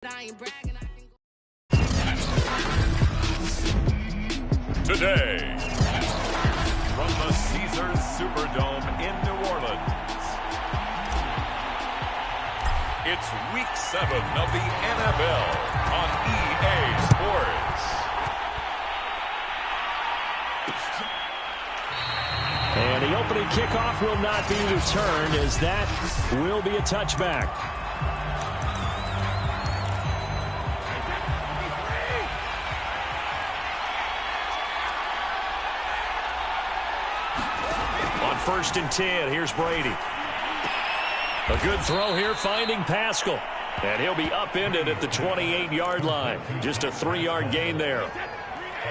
Today, from the Caesars Superdome in New Orleans, it's Week 7 of the NFL on EA Sports. And the opening kickoff will not be returned, as that will be a touchback. On 1st and 10, here's Brady. A good throw here, finding Pascal. And he'll be upended at the 28-yard line. Just a 3-yard gain there.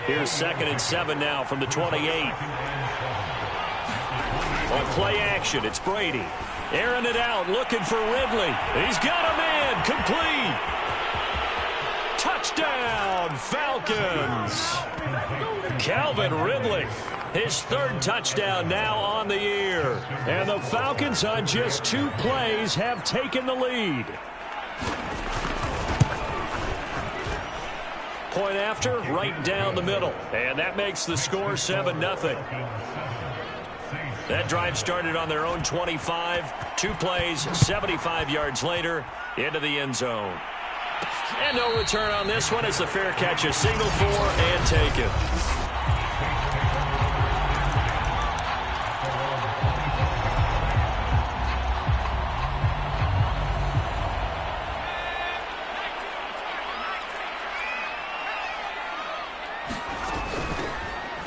Here's 2nd and 7 now from the 28. On play action, it's Brady. Airing it out, looking for Ridley. He's got him in, complete. Touchdown, Falcons. Calvin Ridley, his 3rd touchdown now on the year. And the Falcons on just 2 plays have taken the lead. Point after, right down the middle. And that makes the score 7-0. That drive started on their own 25. 2 plays, 75 yards later, into the end zone. And no return on this one. It's a fair catch, a single for, and take it.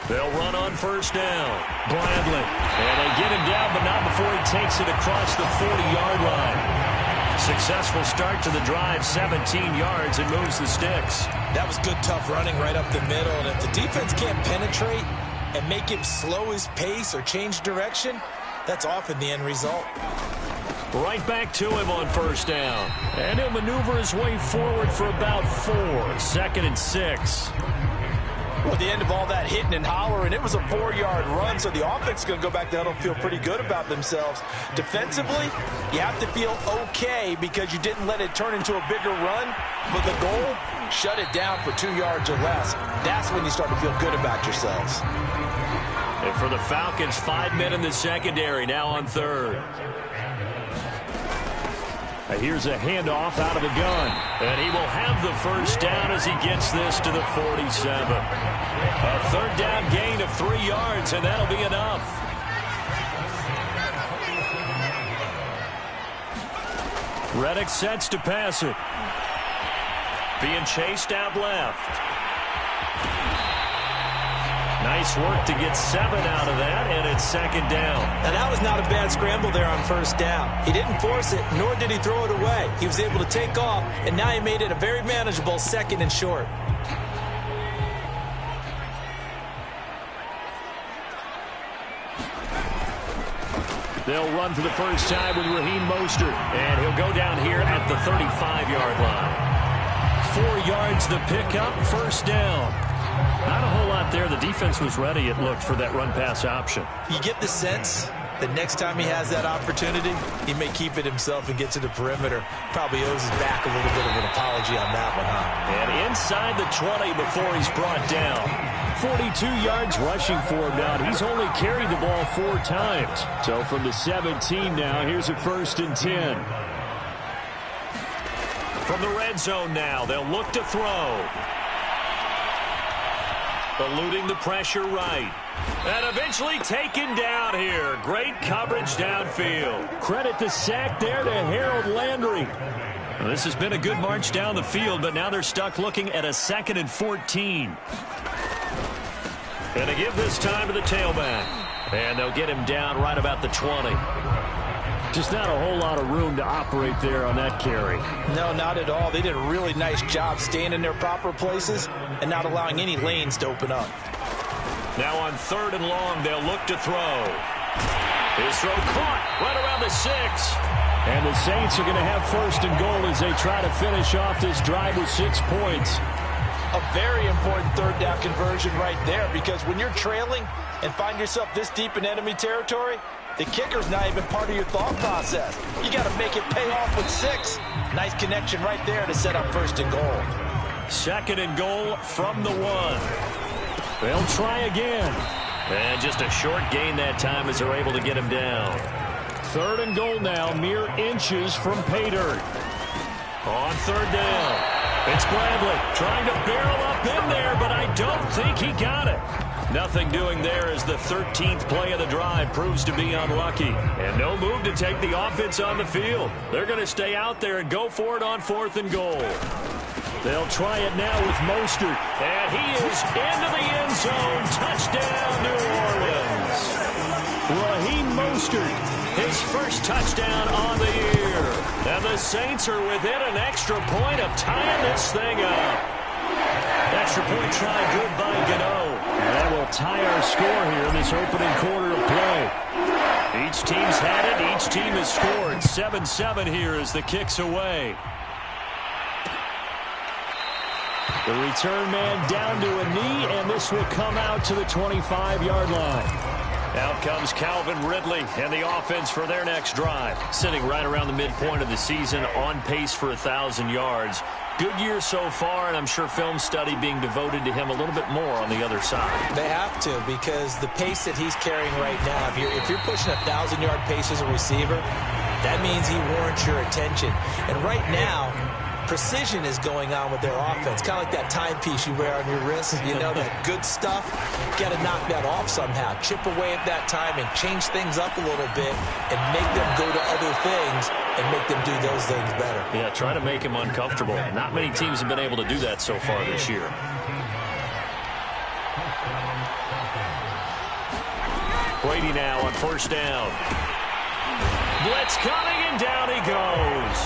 They'll run on 1st down. Bradley. And they get him down, but not before he takes it across the 40-yard line. Successful start to the drive, 17 yards, and moves the sticks. That was good, tough running right up the middle. And if the defense can't penetrate and make him slow his pace or change direction, that's often the end result. Right back to him on 1st down. And he'll maneuver his way forward for about 4. 2nd and 6. Well, at the end of all that hitting and hollering, it was a 4-yard run, so the offense is going to go back down and feel pretty good about themselves. Defensively, you have to feel okay because you didn't let it turn into a bigger run, but the goal, shut it down for 2 yards or less. That's when you start to feel good about yourselves. And for the Falcons, 5 men in the secondary, now on 3rd. Here's a handoff out of the gun. And he will have the 1st down as he gets this to the 47. A 3rd down gain of 3 yards, and that'll be enough. Reddick sets to pass it. Being chased out left. Nice work to get 7 out of that, and it's 2nd down. And that was not a bad scramble there on 1st down. He didn't force it, nor did he throw it away. He was able to take off, and now he made it a very manageable 2nd and short. They'll run for the first time with Raheem Mostert, and he'll go down here at the 35-yard line. 4 yards the pickup, 1st down. Not a whole lot there. The defense was ready, it looked, for that run-pass option. You get the sense that next time he has that opportunity, he may keep it himself and get to the perimeter. Probably owes his back a little bit of an apology on that one, huh? And inside the 20 before he's brought down. 42 yards rushing for him now. He's only carried the ball 4 times. So from the 17 now, here's a 1st and 10. From the red zone now, they'll look to throw. Eluding the pressure right. And eventually taken down here. Great coverage downfield. Credit the sack there to Harold Landry. Well, this has been a good march down the field, but now they're stuck looking at a 2nd and 14. Going to give this time to the tailback. And they'll get him down right about the 20. Just not a whole lot of room to operate there on that carry. No, not at all. They did a really nice job staying in their proper places and not allowing any lanes to open up. Now on 3rd and long, they'll look to throw. His throw caught right around the 6. And the Saints are going to have 1st and goal as they try to finish off this drive with 6 points. A very important 3rd down conversion right there, because when you're trailing and find yourself this deep in enemy territory, The kicker's not even part of your thought process. You got to make it pay off with 6. Nice connection right there to set up 1st and goal. 2nd and goal from the 1. They'll try again. And just a short gain that time as they're able to get him down. 3rd and goal now, mere inches from pay dirt. On 3rd down, it's Bradley trying to barrel up in there, but I don't think he got it. Nothing doing there as the 13th play of the drive proves to be unlucky. And no move to take the offense on the field. They're going to stay out there and go for it on 4th and goal. They'll try it now with Mostert. And he is into the end zone. Touchdown, New Orleans. Raheem Mostert, his first touchdown on the year. And the Saints are within an extra point of tying this thing up. Extra point try good by Gano. That will tie our score here in this opening quarter of play. Each team's had it. Each team has scored. 7-7 here as the kick's away. The return man down to a knee, and this will come out to the 25-yard line. Out comes Calvin Ridley and the offense for their next drive. Sitting right around the midpoint of the season, on pace for 1,000 yards. Good year so far, and I'm sure film study being devoted to him a little bit more on the other side. They have to, because the pace that he's carrying right now, if you're pushing 1,000-yard pace as a receiver, that means he warrants your attention. And right now, precision is going on with their offense. Kind of like that timepiece you wear on your wrist. You know, that good stuff. Got to knock that off somehow. Chip away at that time and change things up a little bit and make them go to other things and make them do those things better. Yeah, try to make him uncomfortable. Not many teams have been able to do that so far this year. Brady now on 1st down. Blitz coming, and down he goes.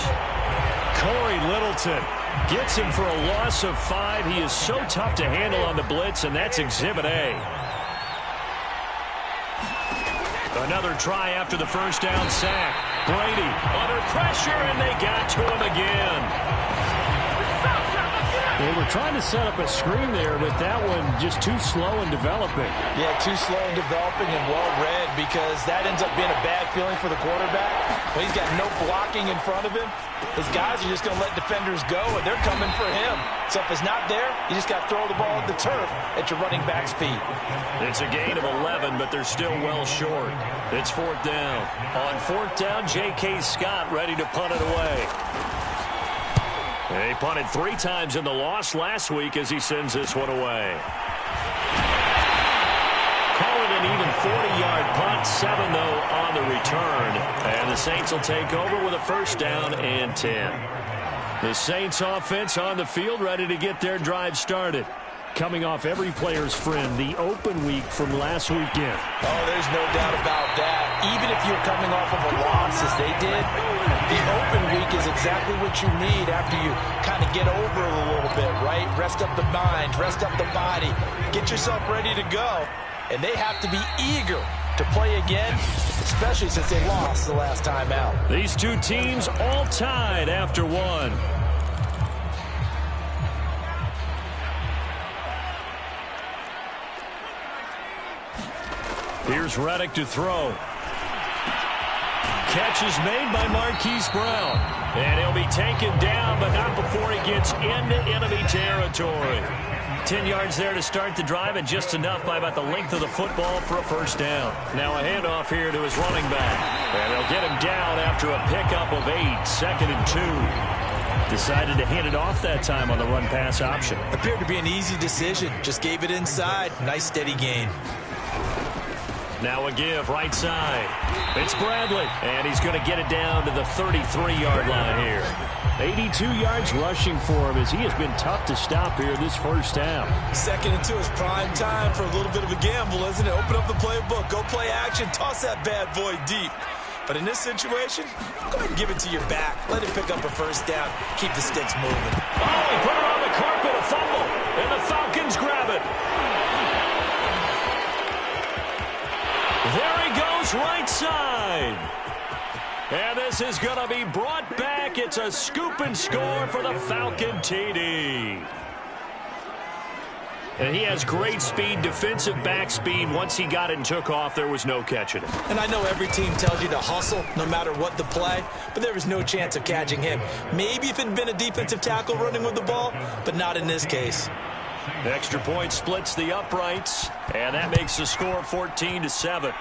Corey Littleton gets him for a loss of 5. He is so tough to handle on the blitz, and that's Exhibit A. Another try after the 1st down sack. Brady under pressure, and they got to him again. They were trying to set up a screen there, but that one just too slow in developing. Yeah, too slow in developing and well read, because that ends up being a bad feeling for the quarterback. When he's got no blocking in front of him, his guys are just going to let defenders go, and they're coming for him. So if it's not there, you just got to throw the ball at the turf at your running back speed. It's a gain of 11, but they're still well short. It's 4th down. On 4th down, J.K. Scott ready to punt it away. They punted 3 times in the loss last week as he sends this one away. Call it an even 40-yard punt, 7 though on the return. And the Saints will take over with a 1st down and 10. The Saints offense on the field ready to get their drive started. Coming off every player's friend, the open week from last weekend. Oh, there's no doubt about that. Even if you're coming off of a loss as they did, the open week is exactly what you need after you kind of get over it a little bit, right? Rest up the mind, rest up the body, get yourself ready to go. And they have to be eager to play again, especially since they lost the last time out. These two teams all tied after one. Here's Reddick to throw. Catch is made by Marquise Brown. And he'll be taken down, but not before he gets into enemy territory. 10 yards there to start the drive, and just enough by about the length of the football for a 1st down. Now a handoff here to his running back. And they'll get him down after a pickup of 8, 2nd and 2. Decided to hand it off that time on the run-pass option. Appeared to be an easy decision. Just gave it inside. Nice steady gain. Now a give right side. It's Bradley, and he's going to get it down to the 33-yard line here. 82 yards rushing for him as he has been tough to stop here this 1st down. 2nd and 2 is prime time for a little bit of a gamble, isn't it? Open up the playbook, go play action, toss that bad boy deep. But in this situation, go ahead and give it to your back. Let him pick up a 1st down. Keep the sticks moving. Oh, he put it on the carpet, a fumble, and the Falcons grab it. There he goes, right side. And this is going to be brought back. It's a scoop and score for the Falcon TD. And he has great speed, defensive back speed. Once he got it and took off, there was no catching it. And I know every team tells you to hustle no matter what the play, but there was no chance of catching him. Maybe if it had been a defensive tackle running with the ball, but not in this case. The extra point splits the uprights, and that makes the score 14-7.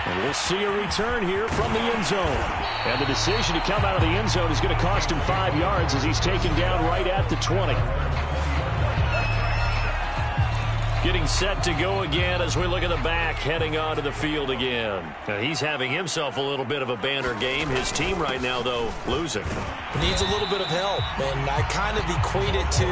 And we'll see a return here from the end zone. And the decision to come out of the end zone is going to cost him 5 yards as he's taken down right at the 20. Getting set to go again as we look at the back heading onto the field again. Now he's having himself a little bit of a banner game. His team right now, though, losing. Needs a little bit of help, and I kind of equate it to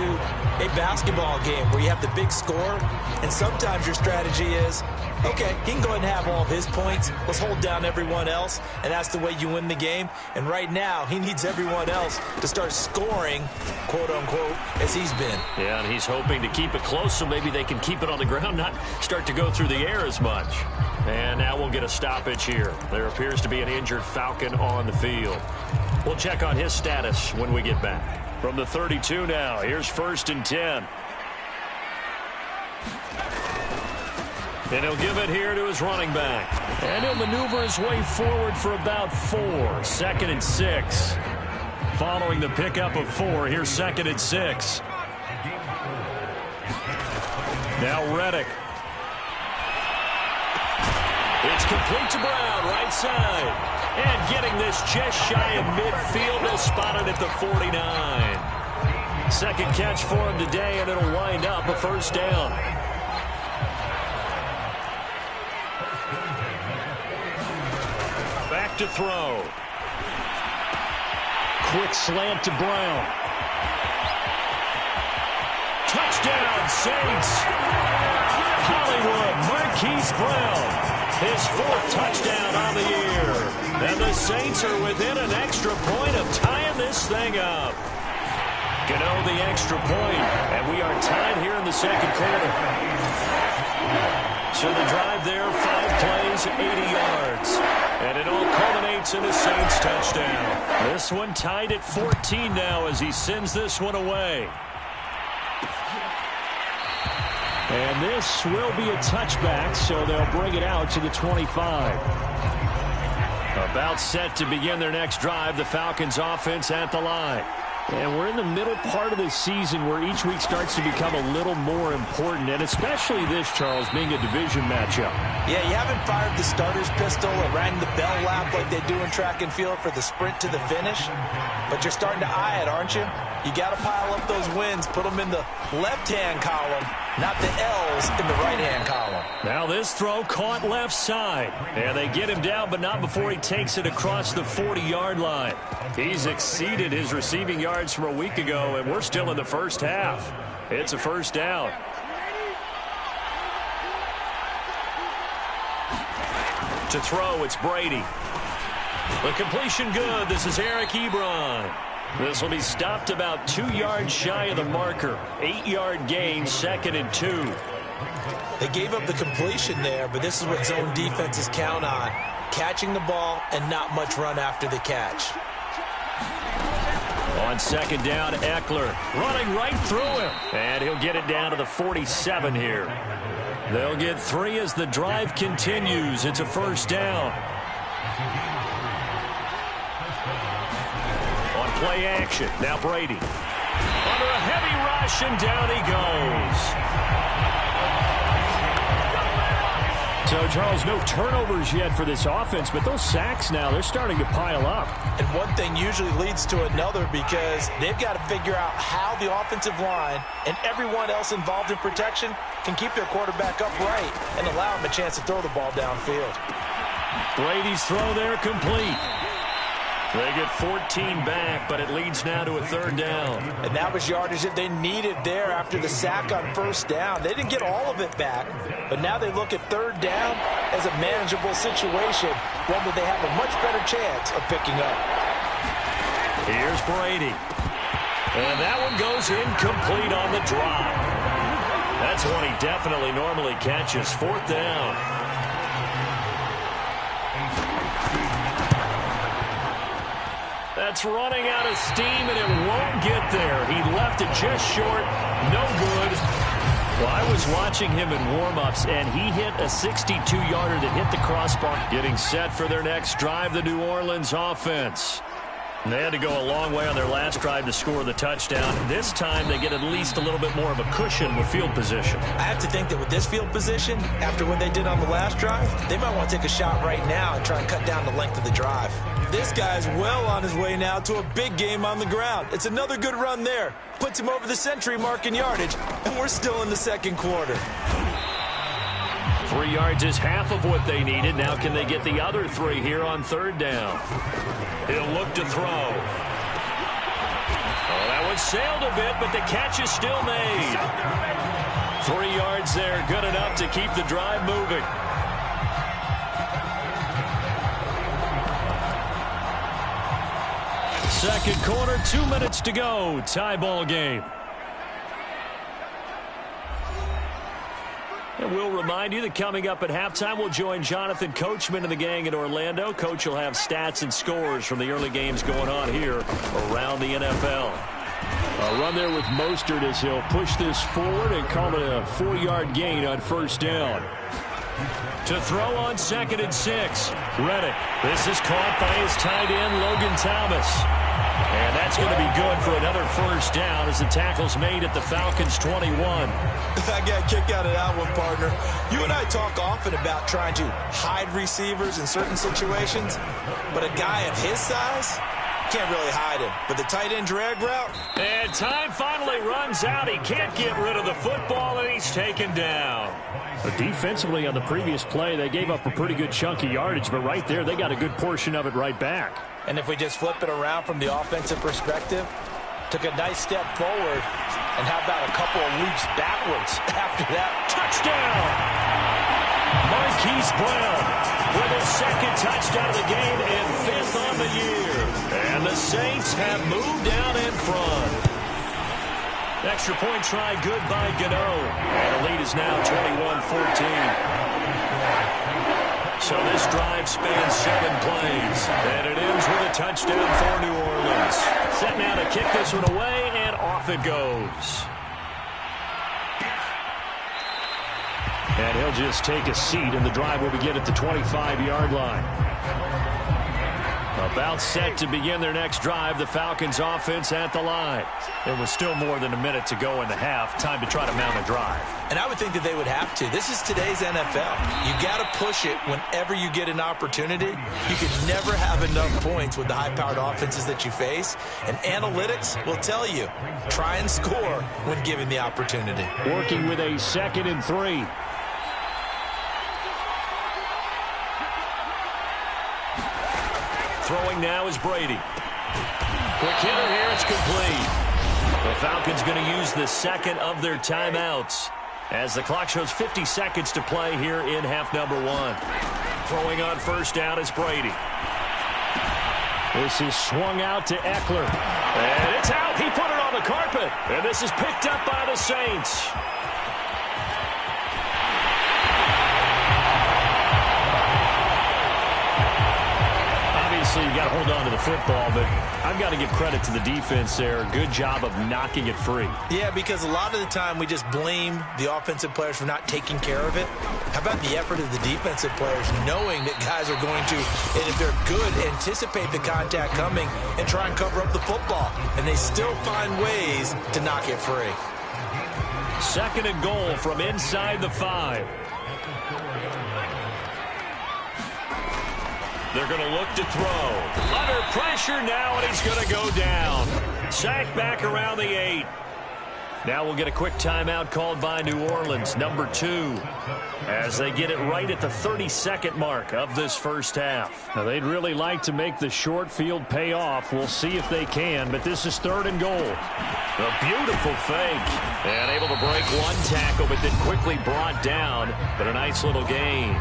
a basketball game where you have the big score, and sometimes your strategy is, okay, he can go ahead and have all of his points. Let's hold down everyone else, and that's the way you win the game. And right now, he needs everyone else to start scoring, quote-unquote, as he's been. Yeah, and he's hoping to keep it close so maybe they can keep it on the ground, not start to go through the air as much. And now we'll get a stoppage here. There appears to be an injured Falcon on the field. We'll check on his status when we get back. From the 32 now, here's 1st and 10. And he'll give it here to his running back. And he'll maneuver his way forward for about 4. 2nd and 6. Following the pickup of 4, here's 2nd and 6. Now Reddick. It's complete to Brown, right side. And getting this just shy of midfield, they'll spot it at the 49. Second catch for him today, and it'll wind up a 1st down. Back to throw. Quick slant to Brown. Touchdown, Saints. Hollywood, Marquise Brown. His 4th touchdown on the year. And the Saints are within an extra point of tying this thing up. Gano the extra point, and we are tied here in the 2nd quarter. So the drive there, 5 plays, 80 yards. And it all culminates in a Saints touchdown. This one tied at 14 now as he sends this one away. And this will be a touchback, so they'll bring it out to the 25. About set to begin their next drive, the Falcons offense at the line. And we're in the middle part of the season where each week starts to become a little more important, and especially this, Charles, being a division matchup. Yeah, you haven't fired the starter's pistol or rang the bell lap like they do in track and field for the sprint to the finish, but you're starting to eye it, aren't you? You got to pile up those wins, put them in the left-hand column, not the L's in the right-hand column. Now this throw caught left side. And they get him down, but not before he takes it across the 40-yard line. He's exceeded his receiving yards from a week ago, and we're still in the first half. It's a 1st down. To throw, it's Brady. The completion good. This is Eric Ebron. This will be stopped about 2 yards shy of the marker. 8-yard gain, 2nd and 2. They gave up the completion there, but this is what zone defenses count on. Catching the ball and not much run after the catch. On 2nd down, Eckler running right through him. And he'll get it down to the 47 here. They'll get 3 as the drive continues. It's a 1st down. On play action, now Brady. Under a heavy rush, and down he goes. So, Charles, no turnovers yet for this offense, but those sacks now, they're starting to pile up. And one thing usually leads to another because they've got to figure out how the offensive line and everyone else involved in protection can keep their quarterback upright and allow him a chance to throw the ball downfield. Brady's throw there complete. They get 14 back, but it leads now to a 3rd down. And that was yardage that they needed there after the sack on 1st down. They didn't get all of it back, but now they look at 3rd down as a manageable situation, one that they have a much better chance of picking up. Here's Brady. And that one goes incomplete on the drop. That's one he definitely normally catches. 4th down. That's running out of steam, and it won't get there. He left it just short. No good. Well, I was watching him in warm-ups, and he hit a 62-yarder that hit the crossbar. Getting set for their next drive, the New Orleans offense. And they had to go a long way on their last drive to score the touchdown. This time, they get at least a little bit more of a cushion with field position. I have to think that with this field position, after what they did on the last drive, they might want to take a shot right now and try and cut down the length of the drive. This guy's well on his way now to a big game on the ground. It's another good run there. Puts him over the century mark in yardage, and we're still in the second quarter. 3 yards is half of what they needed. Now can they get the other 3 here on third down? He'll look to throw. Oh, that one sailed a bit, but the catch is still made. 3 yards there, good enough to keep the drive moving. Second quarter, 2 minutes to go. Tie ball game. And we'll remind you that coming up at halftime, we'll join Jonathan Coachman and the gang in Orlando. Coach will have stats and scores from the early games going on here around the NFL. A run there with Mostert as he'll push this forward and call it a 4-yard gain on first down. To throw on 2nd and 6. Reddick. This is caught by his tight end, Logan Thomas. And that's going to be good for another first down as the tackle's made at the Falcons' 21. I got a kick out of that one, partner. You and I talk often about trying to hide receivers in certain situations, but a guy of his size can't really hide him. But the tight end drag route. And time finally runs out. He can't get rid of the football, and he's taken down. But defensively on the previous play, they gave up a pretty good chunk of yardage, but right there, they got a good portion of it right back. And if we just flip it around from the offensive perspective, took a nice step forward, and how about a couple of leaps backwards after that? Touchdown! Marquise Brown with his second touchdown of the game and 5th on the year. And the Saints have moved down in front. Extra point try good by Gano. And the lead is now 21-14. So this drive spans 7 plays. And it ends with a touchdown for New Orleans. Set now to kick this one away, and off it goes. And he'll just take a seat, and the drive will begin at the 25-yard line. About set to begin their next drive, the Falcons offense at the line. There was still more than a minute to go in the half. Time to try to mount a drive. And I would think that they would have to. This is today's NFL. You got to push it whenever you get an opportunity. You can never have enough points with the high-powered offenses that you face. And analytics will tell you, try and score when given the opportunity. Working with a 2nd and 3. Throwing now is Brady. Quick hitter here, it's complete. The Falcons going to use the second of their timeouts as the clock shows 50 seconds to play here in half number 1. Throwing on first down is Brady. This is swung out to Eckler. And it's out. He put it on the carpet. And this is picked up by the Saints. Obviously, you got to hold on to the football, but I've got to give credit to the defense there. Good job of knocking it free. Yeah, because a lot of the time we just blame the offensive players for not taking care of it. How about the effort of the defensive players knowing that guys are going to, and if they're good, anticipate the contact coming and try and cover up the football. And they still find ways to knock it free. 2nd and goal from inside the 5. They're going to look to throw. Under pressure now, and he's going to go down. Sacked back around the 8. Now we'll get a quick timeout called by New Orleans, number 2, as they get it right at the 32nd mark of this first half. Now, they'd really like to make the short field pay off. We'll see if they can, but this is 3rd and goal. A beautiful fake. And able to break one tackle, but then quickly brought down. But a nice little gain.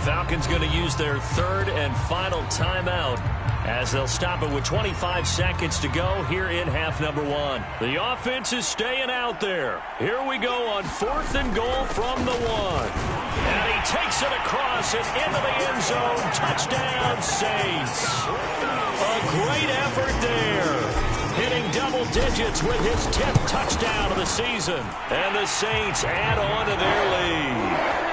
Falcons going to use their 3rd and final timeout as they'll stop it with 25 seconds to go here in half number 1. The offense is staying out there. Here we go on 4th and goal from the 1. And he takes it across and into the end zone. Touchdown, Saints. A great effort there. Hitting double digits with his 10th touchdown of the season. And the Saints add on to their lead.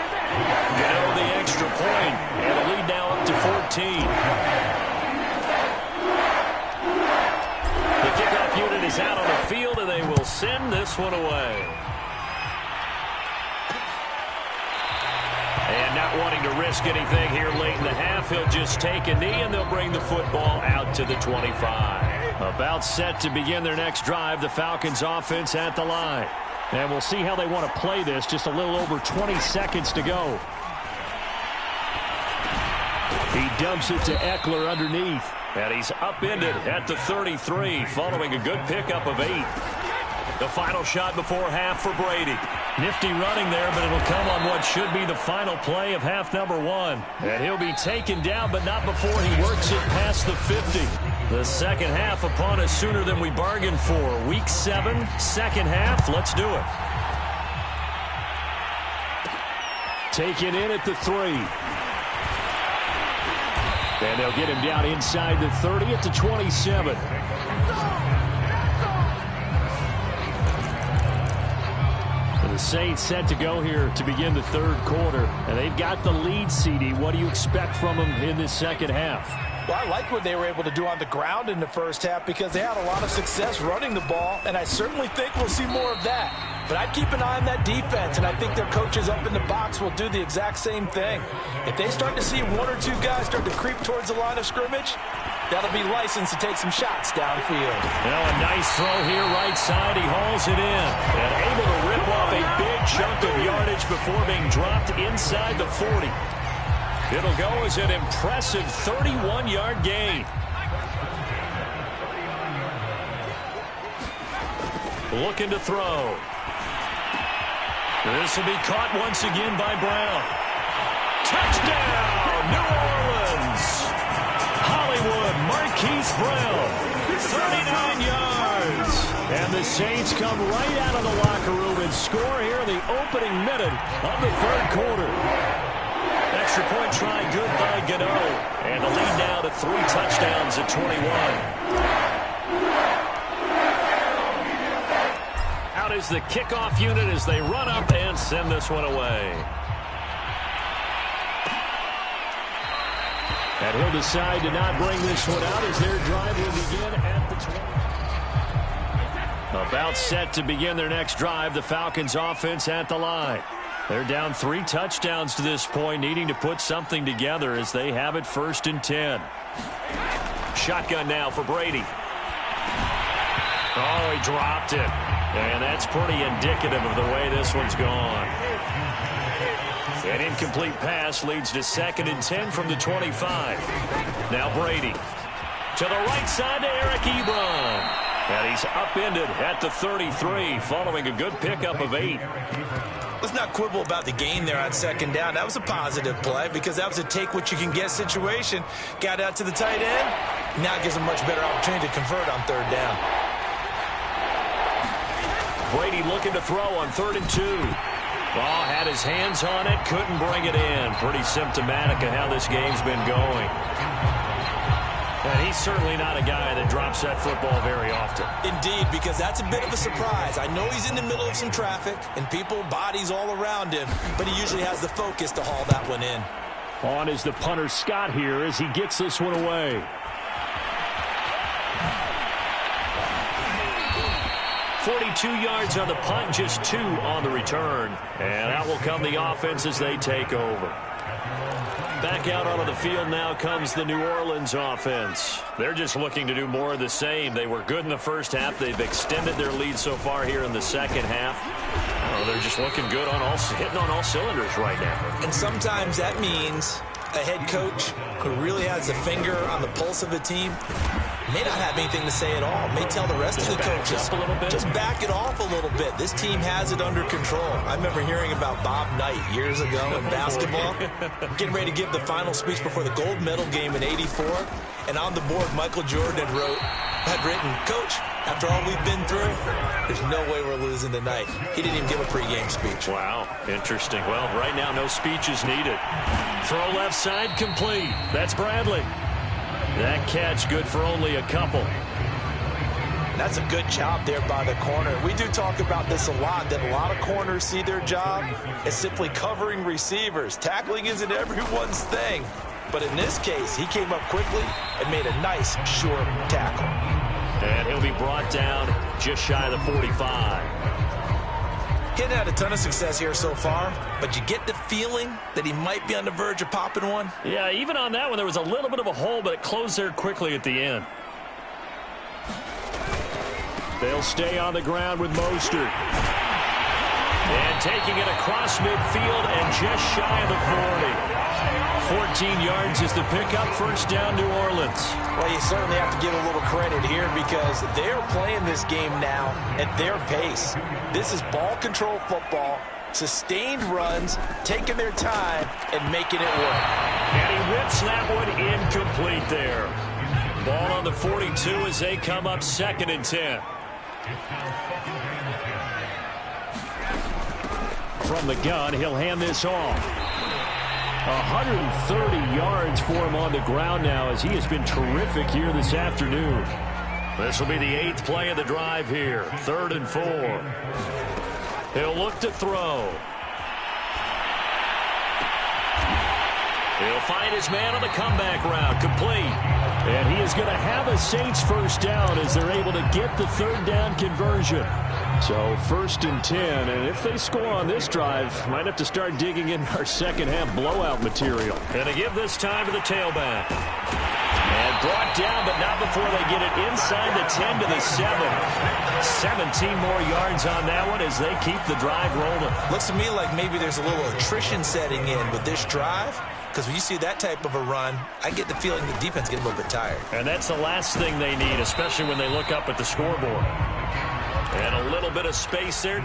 The extra point, and a lead now up to 14. The kickoff unit is out on the field, and they will send this one away. And not wanting to risk anything here late in the half, he'll just take a knee, and they'll bring the football out to the 25. About set to begin their next drive, the Falcons offense at the line. And we'll see how they want to play this. Just a little over 20 seconds to go. He dumps it to Eckler underneath. And he's upended at the 33, following a good pickup of 8. The final shot before half for Brady. Nifty running there, but it'll come on what should be the final play of half number 1. And he'll be taken down, but not before he works it past the 50. The second half upon us sooner than we bargained for. Week 7, second half. Let's do it. Taken in at the 3. And they'll get him down inside the 30 at the 27. The Saints set to go here to begin the third quarter. And they've got the lead, CD. What do you expect from them in this second half? Well, I like what they were able to do on the ground in the first half because they had a lot of success running the ball, and I certainly think we'll see more of that. But I'd keep an eye on that defense, and I think their coaches up in the box will do the exact same thing. If they start to see 1 or 2 guys start to creep towards the line of scrimmage, that'll be licensed to take some shots downfield. Now a nice throw here right side. He hauls it in and able to rip off a big chunk of yardage before being dropped inside the 40. It'll go as an impressive 31-yard gain. Looking to throw. This will be caught once again by Brown. Touchdown, New Orleans. Hollywood, Marquise Brown, 39 yards. And the Saints come right out of the locker room and score here in the opening minute of the third quarter. Extra point try good by Gano. And the lead now to 3 touchdowns at 21. Out is the kickoff unit as they run up and send this one away. And he'll decide to not bring this one out as their drive will begin at the 20. About set to begin their next drive, the Falcons offense at the line. They're down 3 touchdowns to this point, needing to put something together as they have it 1st and 10. Shotgun now for Brady. Oh, he dropped it. And that's pretty indicative of the way this one's gone. An incomplete pass leads to 2nd and 10 from the 25. Now Brady. To the right side to Eric Ebron. And he's upended at the 33, following a good pickup of 8. Let's not quibble about the gain there on 2nd down. That was a positive play because that was a take-what-you-can-get situation. Got out to the tight end. Now gives him a much better opportunity to convert on 3rd down. Brady looking to throw on 3rd and 2. Ball had his hands on it, couldn't bring it in. Pretty symptomatic of how this game's been going. And he's certainly not a guy that drops that football very often. Indeed, because that's a bit of a surprise. I know he's in the middle of some traffic and people, bodies all around him, but he usually has the focus to haul that one in. On is the punter Scott here as he gets this one away. .42 yards on the punt, just 2 on the return. And out will come the offense as they take over. Back out onto the field now comes the New Orleans offense. They're just looking to do more of the same. They were good in the first half. They've extended their lead so far here in the second half. Oh, they're just looking good on hitting on all cylinders right now. And sometimes that means a head coach who really has a finger on the pulse of a team may not have anything to say at all. May tell the rest of the coaches, just back it off a little bit. This team has it under control. I remember hearing about Bob Knight years ago in basketball, getting ready to give the final speech before the gold medal game in '84. And on the board, Michael Jordan had written, "Coach, after all we've been through, there's no way we're losing tonight." He didn't even give a pregame speech. Wow, interesting. Well, right now, no speech is needed. Throw left side complete. That's Bradley. That catch good for only a couple. That's a good job there by the corner. We do talk about this a lot, that a lot of corners see their job as simply covering receivers. Tackling isn't everyone's thing. But in this case, he came up quickly and made a nice, short tackle. And he'll be brought down just shy of the 45. He hadn't had a ton of success here so far, but you get the feeling that he might be on the verge of popping one. Yeah, even on that one, there was a little bit of a hole, but it closed there quickly at the end. They'll stay on the ground with Mostert. And taking it across midfield and just shy of the 40. 14 yards is the pickup, first down, New Orleans. Well, you certainly have to give a little credit here because they're playing this game now at their pace. This is ball control football, sustained runs, taking their time, and making it work. And he rips that one incomplete there. Ball on the 42 as they come up 2nd and 10. From the gun, he'll hand this off. 130 yards for him on the ground now as he has been terrific here this afternoon. This will be the 8th play of the drive here. 3rd and 4. He'll look to throw. He'll find his man on the comeback route. Complete. And he is going to have a Saints first down as they're able to get the 3rd down conversion. So 1st and 10, and if they score on this drive, might have to start digging in our second half blowout material. And to give this time to the tailback. And brought down, but not before they get it inside the 10 to the 7. 17 more yards on that one as they keep the drive rolling. Looks to me like maybe there's a little attrition setting in with this drive. Because when you see that type of a run, I get the feeling the defense gets a little bit tired. And that's the last thing they need, especially when they look up at the scoreboard. And a little bit of space there.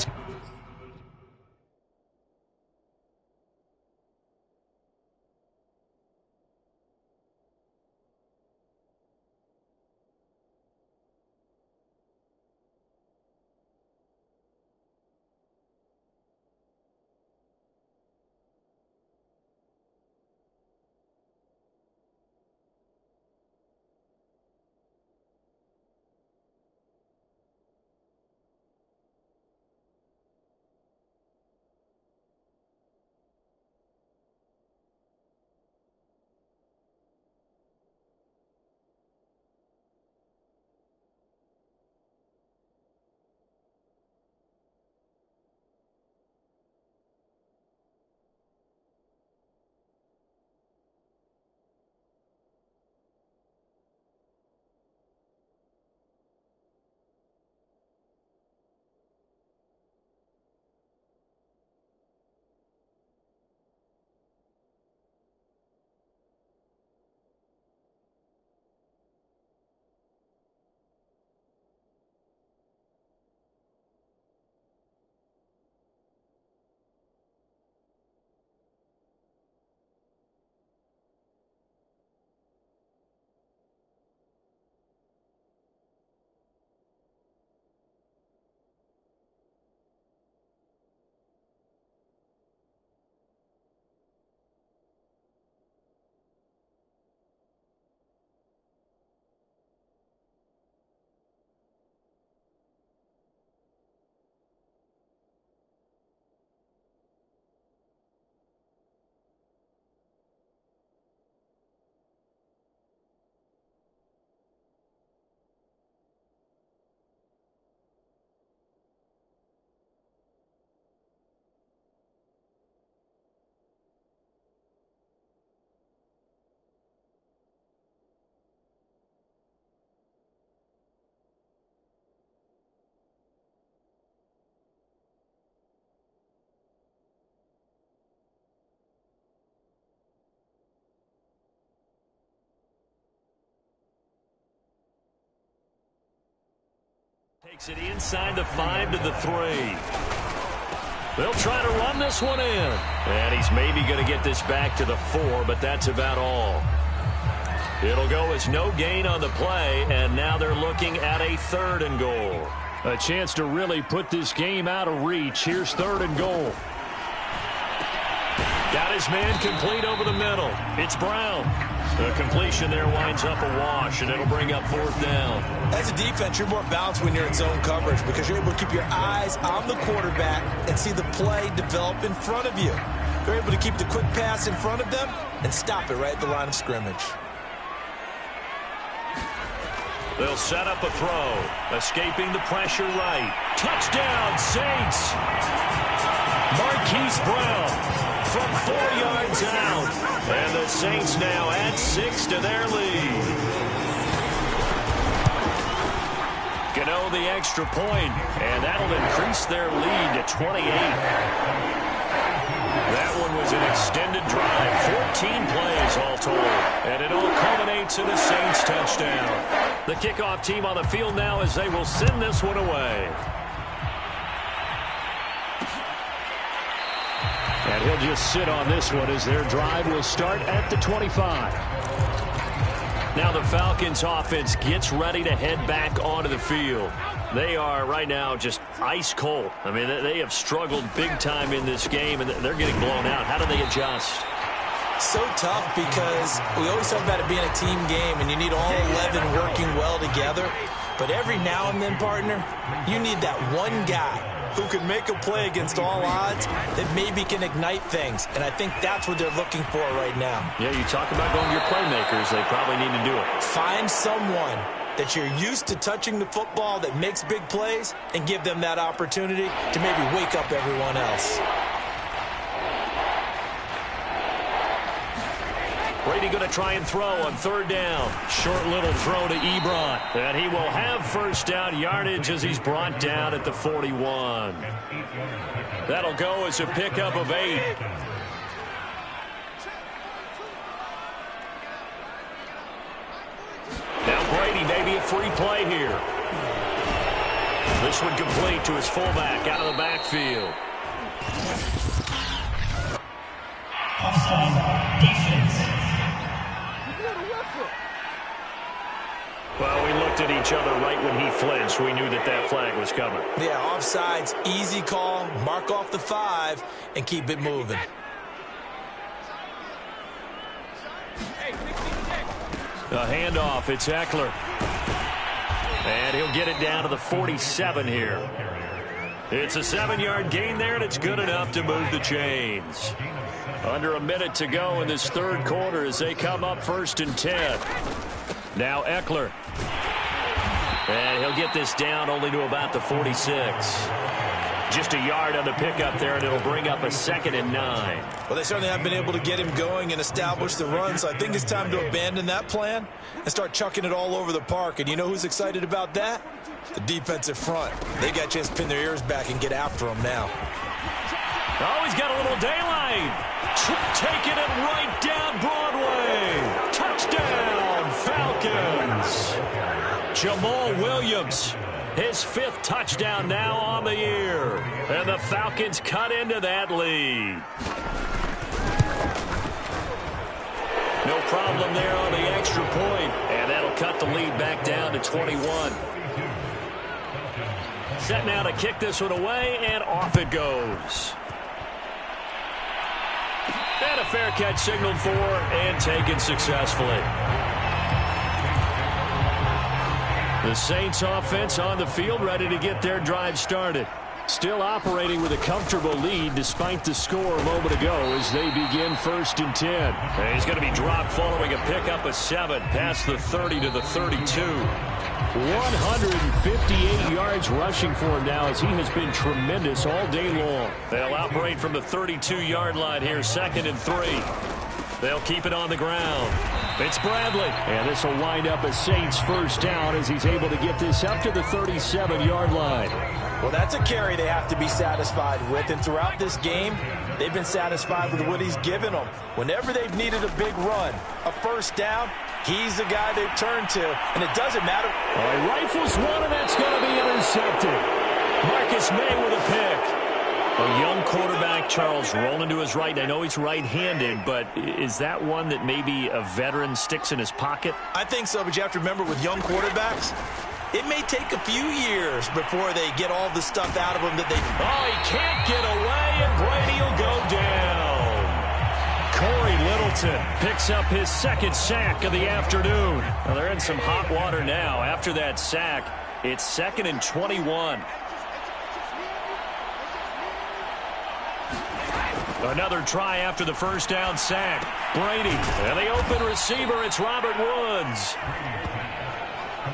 Takes it inside the 5 to the 3. They'll try to run this one in. And he's maybe going to get this back to the 4, but that's about all. It'll go as no gain on the play, and now they're looking at a 3rd and goal. A chance to really put this game out of reach. Here's 3rd and goal. Got his man complete over the middle. It's Brown. The completion there winds up a wash, and it'll bring up 4th down. As a defense, you're more balanced when you're in zone coverage because you're able to keep your eyes on the quarterback and see the play develop in front of you. You're able to keep the quick pass in front of them and stop it right at the line of scrimmage. They'll set up a throw. Escaping the pressure right. Touchdown, Saints! Marquise Brown from 4 yards out. And the Saints now add 6 to their lead. Gano the extra point, and that'll increase their lead to 28. That one was an extended drive, 14 plays all told, and it all culminates in a Saints touchdown. The kickoff team on the field now as they will send this one away. And he'll just sit on this one as their drive will start at the 25. Now the Falcons offense gets ready to head back onto the field. They are right now just ice cold. I mean, they have struggled big time in this game, and they're getting blown out. How do they adjust? So tough because we always talk about it being a team game, and you need all 11 working well together. But every now and then, partner, you need that one guy who can make a play against all odds that maybe can ignite things. And I think that's what they're looking for right now. Yeah, you talk about going to your playmakers. They probably need to do it. Find someone that you're used to touching the football that makes big plays and give them that opportunity to maybe wake up everyone else. Brady going to try and throw on 3rd down. Short little throw to Ebron. And he will have 1st down yardage as he's brought down at the 41. That'll go as a pickup of 8. Now Brady, maybe a free play here. This one complete to his fullback out of the backfield. Offside defense. Well, we looked at each other right when he flinched. We knew that that flag was coming. Yeah, offsides, easy call, mark off the 5, and keep it moving. A handoff, it's Eckler. And he'll get it down to the 47 here. It's a 7-yard gain there, and it's good enough to move the chains. Under a minute to go in this 3rd quarter as they come up 1st and 10. Now Eckler. And he'll get this down only to about the 46. Just a yard on the pickup there, and it'll bring up a 2nd and 9. Well, they certainly have been able to get him going and establish the run, so I think it's time to abandon that plan and start chucking it all over the park. And you know who's excited about that? The defensive front. They got a chance to pin their ears back and get after him now. Oh, he's got a little daylight. Taking it right down Broadway. Touchdown, Falcons. Jamal Williams, his 5th touchdown now on the year. And the Falcons cut into that lead. No problem there on the extra point. And that'll cut the lead back down to 21. Set now to kick this one away, and off it goes. And a fair catch signaled for and taken successfully. The Saints offense on the field ready to get their drive started. Still operating with a comfortable lead despite the score a moment ago as they begin 1st and 10. And he's going to be dropped following a pickup of 7 past the 30 to the 32. 158 yards rushing for him now as he has been tremendous all day long. They'll operate from the 32-yard line here, 2nd and 3. They'll keep it on the ground. It's Bradley. And this will wind up a Saints 1st down as he's able to get this up to the 37-yard line. Well, that's a carry they have to be satisfied with. And throughout this game, they've been satisfied with what he's given them. Whenever they've needed a big run, a 1st down, he's the guy they've turned to. And it doesn't matter. He rifles one, and that's going to be intercepted. Marcus May with a pick. A young quarterback, Charles, rolling to his right. I know he's right-handed, but is that one that maybe a veteran sticks in his pocket? I think so, but you have to remember with young quarterbacks, it may take a few years before they get all the stuff out of them that they... Oh, he can't get away, and Brady will go down. Corey Little Hilton picks up his second sack of the afternoon. Well, they're in some hot water now. After that sack, it's 2nd and 21. Another try after the first down sack. Brady, and the open receiver, it's Robert Woods.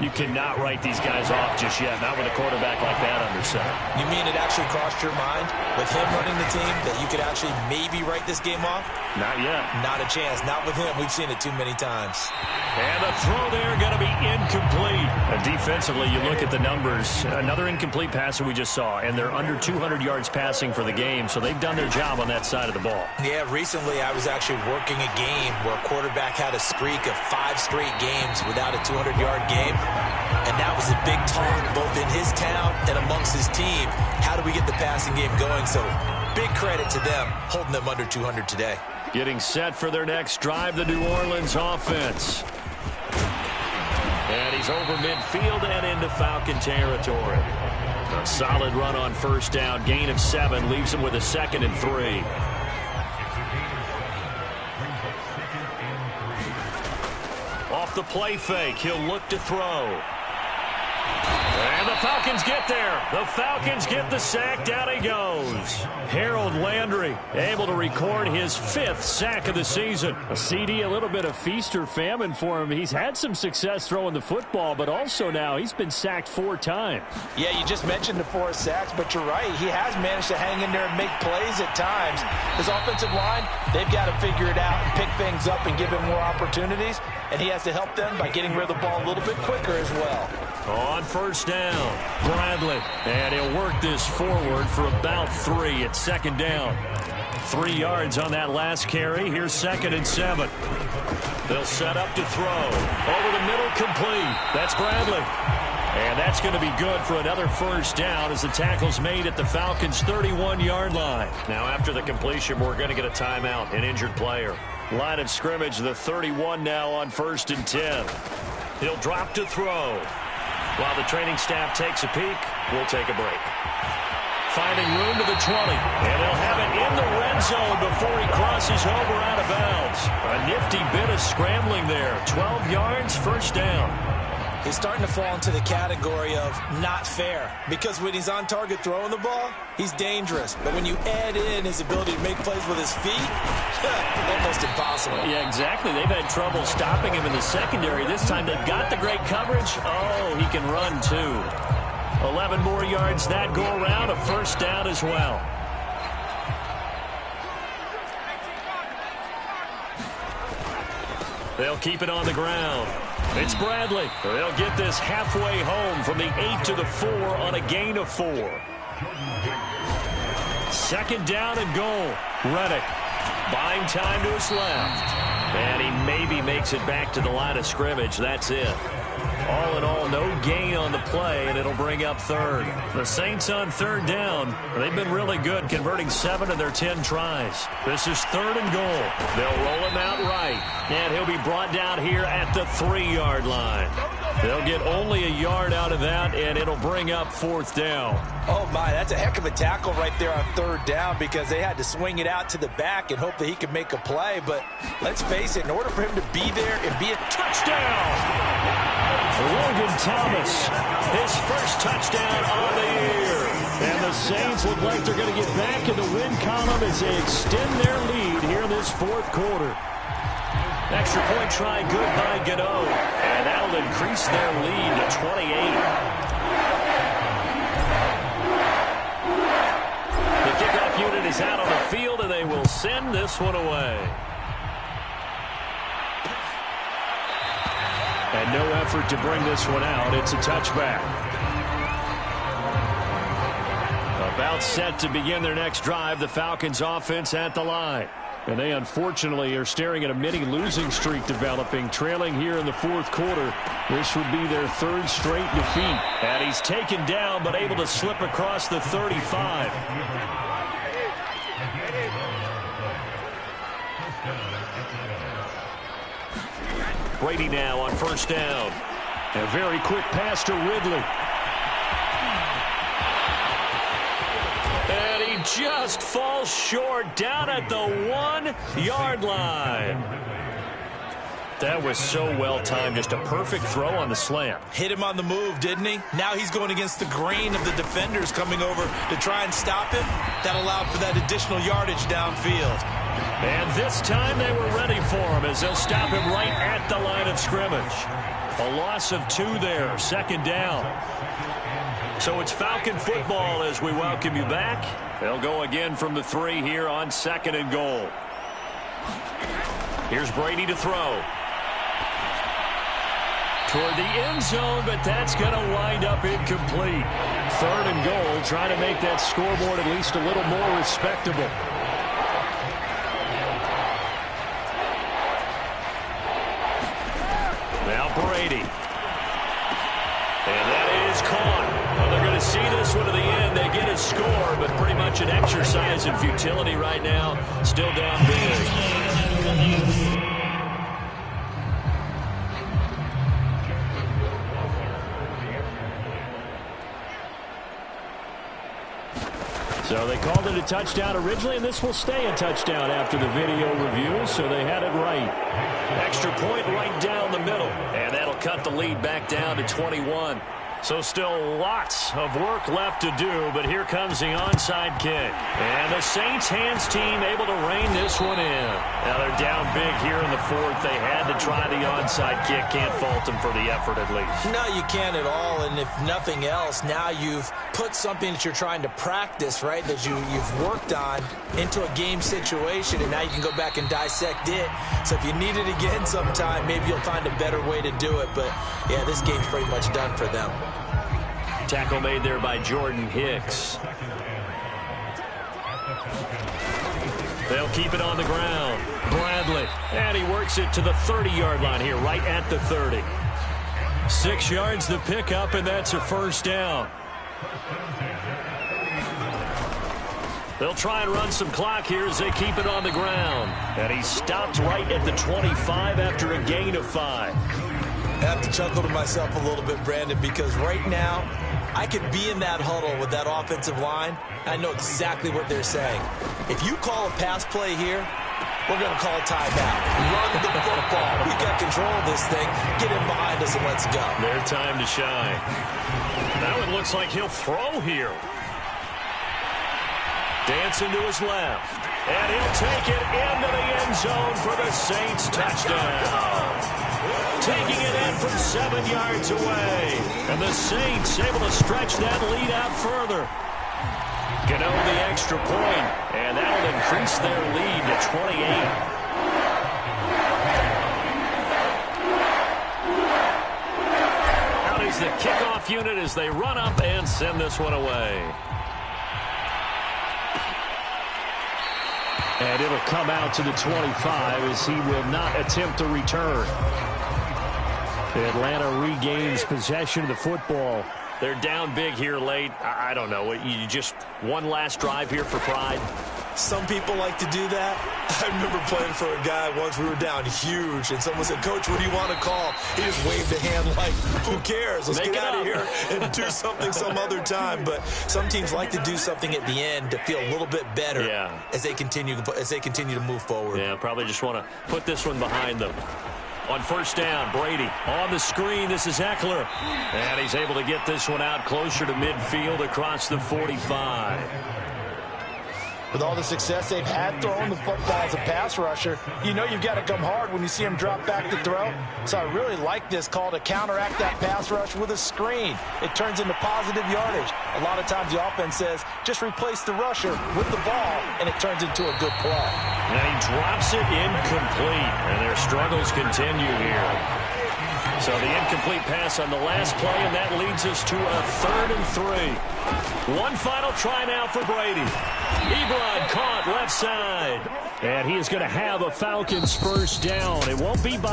You cannot write these guys off just yet, not with a quarterback like that under center. You mean it actually crossed your mind with him running the team that you could actually maybe write this game off? Not yet. Not a chance. Not with him. We've seen it too many times. And the throw there going to be incomplete. And defensively, you look at the numbers. Another incomplete pass that we just saw, and they're under 200 yards passing for the game, so they've done their job on that side of the ball. Yeah, recently I was actually working a game where a quarterback had a streak of 5 straight games without a 200-yard game. And that was a big talk, both in his town and amongst his team. How do we get the passing game going? So big credit to them, holding them under 200 today. Getting set for their next drive, the New Orleans offense. And he's over midfield and into Falcon territory. A solid run on first down, gain of 7, leaves him with a 2nd and 3. Off the play fake, he'll look to throw. And the Falcons get there. The Falcons get the sack. Down he goes. Harold Landry able to record his 5th sack of the season. A CD, a little bit of feast or famine for him. He's had some success throwing the football, but also now he's been sacked 4 times. Yeah, you just mentioned the 4 sacks, but you're right. He has managed to hang in there and make plays at times. His offensive line, they've got to figure it out and pick things up and give him more opportunities, and he has to help them by getting rid of the ball a little bit quicker as well. On first down, Bradley, and he'll work this forward for about 3 at 2nd down. 3 yards on that last carry. Here's 2nd and 7. They'll set up to throw. Over the middle, complete. That's Bradley. And that's going to be good for another first down as the tackle's made at the Falcons' 31-yard line. Now, after the completion, we're going to get a timeout, an injured player. Line of scrimmage, the 31 now on 1st and 10. He'll drop to throw. While the training staff takes a peek, we'll take a break. Finding room to the 20, and they'll have it in the red zone before he crosses over out of bounds. A nifty bit of scrambling there. 12 yards, first down. He's starting to fall into the category of not fair, because when he's on target throwing the ball, he's dangerous. But when you add in his ability to make plays with his feet, almost impossible. Yeah, exactly. They've had trouble stopping him in the secondary. This time they've got the great coverage. Oh, he can run too. 11 more yards that go around, a first down as well. They'll keep it on the ground. It's Bradley. They'll get this halfway home from the 8 to the 4 on a gain of 4. 2nd down and goal. Reddick buying time to his left. And he maybe makes it back to the line of scrimmage. That's it. All in all, no gain on the play, and it'll bring up 3rd. The Saints on 3rd down. They've been really good, converting 7 of their 10 tries. This is 3rd and goal. They'll roll him out right, and he'll be brought down here at the 3-yard line. They'll get only a yard out of that, and it'll bring up 4th down. Oh, my, that's a heck of a tackle right there on 3rd down, because they had to swing it out to the back and hope that he could make a play. But let's face it, in order for him to be there and be a touchdown, Logan Thomas, his first touchdown on the year. And the Saints look like they're going to get back in the win column as they extend their lead here in this 4th quarter. Extra point try good by Gano. And that'll increase their lead to 28. The kickoff unit is out on the field, and they will send this one away. And no effort to bring this one out. It's a touchback. About set to begin their next drive, the Falcons offense at the line. And they unfortunately are staring at a mini losing streak developing, trailing here in the 4th quarter. This would be their 3rd straight defeat. And he's taken down but able to slip across the 35. Brady now on 1st down. A very quick pass to Ridley. And he just falls short down at the 1-yard line. That was so well timed. Just a perfect throw on the slant. Hit him on the move, didn't he? Now he's going against the grain of the defenders coming over to try and stop him. That allowed for that additional yardage downfield. And this time they were ready for him as they'll stop him right at the line of scrimmage. A loss of 2 there, 2nd down. So it's Falcon football as we welcome you back. They'll go again from the 3 here on 2nd and goal. Here's Brady to throw. Toward the end zone, but that's going to wind up incomplete. 3rd and goal, trying to make that scoreboard at least a little more respectable. Now Brady. And that is caught. Well, they're going to see this one to the end. They get a score, but pretty much an exercise in futility right now. Still down big. So they called it a touchdown originally, and this will stay a touchdown after the video review, so they had it right. Extra point right down the middle, and that'll cut the lead back down to 21. So still lots of work left to do, but here comes the onside kick. And the Saints hands team able to rein this one in. Now they're down big here in the 4th. They had to try the onside kick. Can't fault them for the effort at least. No, you can't at all, and if nothing else, now you've put something that you're trying to practice, right, that you've worked on into a game situation, and now you can go back and dissect it. So if you need it again sometime, maybe you'll find a better way to do it. But, yeah, this game's pretty much done for them. Tackle made there by Jordan Hicks. They'll keep it on the ground. Bradley. And he works it to the 30-yard line here, right at the 30. 6 yards the pickup, and that's a 1st down. They'll try and run some clock here as they keep it on the ground. And he stopped right at the 25 after a gain of 5. I have to chuckle to myself a little bit, Brandon, because right now I could be in that huddle with that offensive line. I know exactly what they're saying. If you call a pass play here, we're going to call a timeout. Run the football. We got control of this thing. Get in behind us and let's go. Their time to shine. Now it looks like he'll throw here. Dancing to his left. And he'll take it into the end zone for the Saints touchdown. Taking it in from 7 yards away. And the Saints able to stretch that lead out further. Get over the extra point, and that'll increase their lead to 28. Out is the kickoff unit as they run up and send this one away. And it'll come out to the 25 as he will not attempt to return. Atlanta regains possession of the football. They're down big here late. I don't know. You just one last drive here for pride? Some people like to do that. I remember playing for a guy once. We were down huge, and someone said, "Coach, what do you want to call?" He just waved a hand like, who cares? Let's get out of here and do something some other time. But some teams like to do something at the end to feel a little bit better as they continue to move forward. Yeah, probably just want to put this one behind them. On 1st down, Brady on the screen. This is Eckler. And he's able to get this one out closer to midfield across the 45. With all the success they've had throwing the football as a pass rusher, you know you've got to come hard when you see him drop back to throw. So I really like this call to counteract that pass rush with a screen. It turns into positive yardage. A lot of times the offense says, just replace the rusher with the ball, and it turns into a good play. And he drops it incomplete, and their struggles continue here. So the incomplete pass on the last play, and that leads us to a 3rd and 3. One final try now for Brady. Ebron caught left side. And he is going to have a Falcons first down. It won't be by